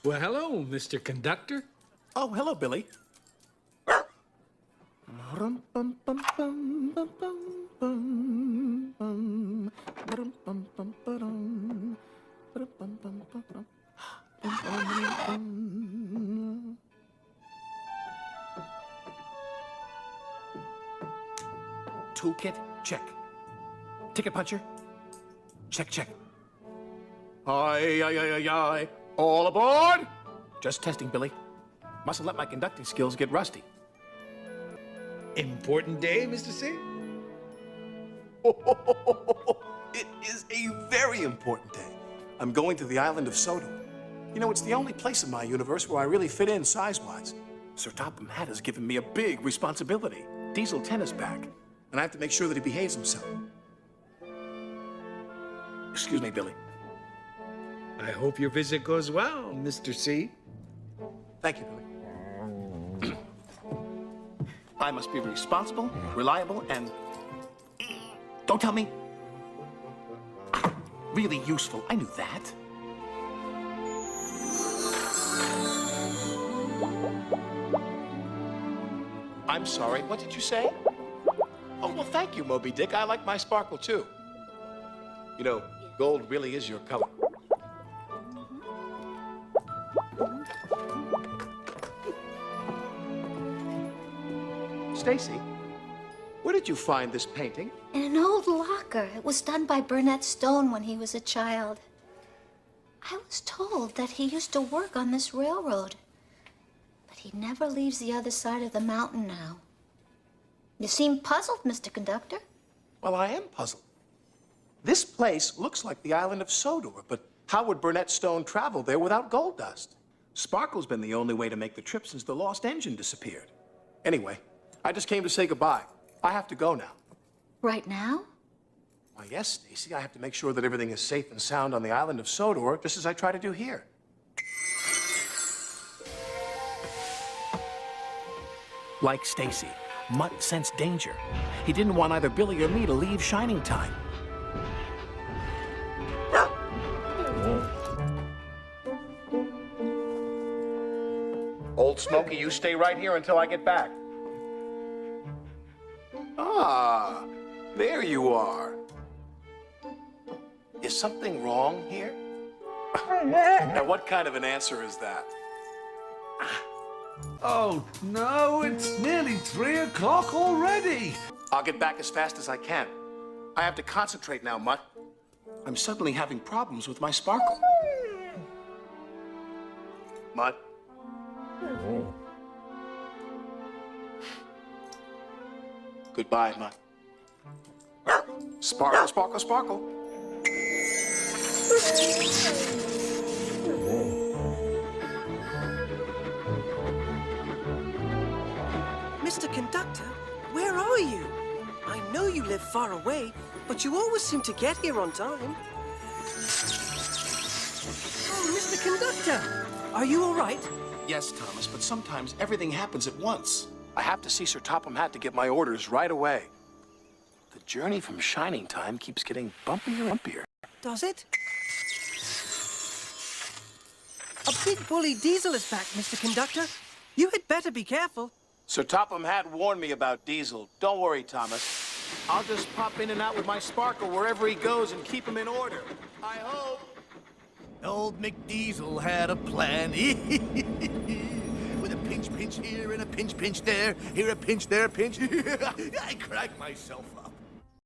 Well, hello, Mr. Conductor. Oh, hello, Billy. Toolkit, check. Ticket puncher, check, check. Aye, aye, aye, aye, aye. All aboard! Just testing, Billy. Mustn't let my conducting skills get rusty. Important day, Mr. C? It is a very important day. I'm going to the island of Sodor. You know, it's the only place in my universe where I really fit in size-wise. Sir Topham Hatt has given me a big responsibility. Diesel 10 is back, and I have to make sure that he behaves himself. Excuse me, Billy. I hope your visit goes well, Mr. C. Thank you, Billy. I must be responsible, reliable, and... Don't tell me. Really useful. I knew that. I'm sorry, what did you say? Oh, well, thank you, Moby Dick. I like my sparkle, too. You know, gold really is your color. Stacey, where did you find this painting? In an old locker. It was done by Burnet Stone when he was a child. I was told that he used to work on this railroad, but he never leaves the other side of the mountain now. You seem puzzled, Mr. Conductor. Well, I am puzzled. This place looks like the island of Sodor, but how would Burnet Stone travel there without gold dust? Sparkle's been the only way to make the trip since the lost engine disappeared. Anyway, I just came to say goodbye. I have to go now. Right now? Why, yes, Stacey. I have to make sure that everything is safe and sound on the island of Sodor, just as I try to do here. Like Stacey, Mutt sensed danger. He didn't want either Billy or me to leave Shining Time. Old Smoky, you stay right here until I get back. Ah, there you are. Is something wrong here? Now, what kind of an answer is that? Oh, no, it's nearly 3 o'clock already. I'll get back as fast as I can. I have to concentrate now, Mutt. I'm suddenly having problems with my sparkle. Mutt? Goodbye, Mutt. Sparkle, sparkle, sparkle. Mr. Conductor, where are you? I know you live far away, but you always seem to get here on time. Oh, Mr. Conductor, are you all right? Yes, Thomas, but sometimes everything happens at once. I have to see Sir Topham Hatt to get my orders right away. The journey from Shining Time keeps getting bumpier and bumpier. Does it? A big bully Diesel is back, Mr. Conductor. You had better be careful. Sir Topham Hatt warned me about Diesel. Don't worry, Thomas. I'll just pop in and out with my sparkle wherever he goes and keep him in order. I hope. Old McDiesel had a plan. With a pinch here and a pinch there. Here a pinch, there a pinch. I cracked myself up.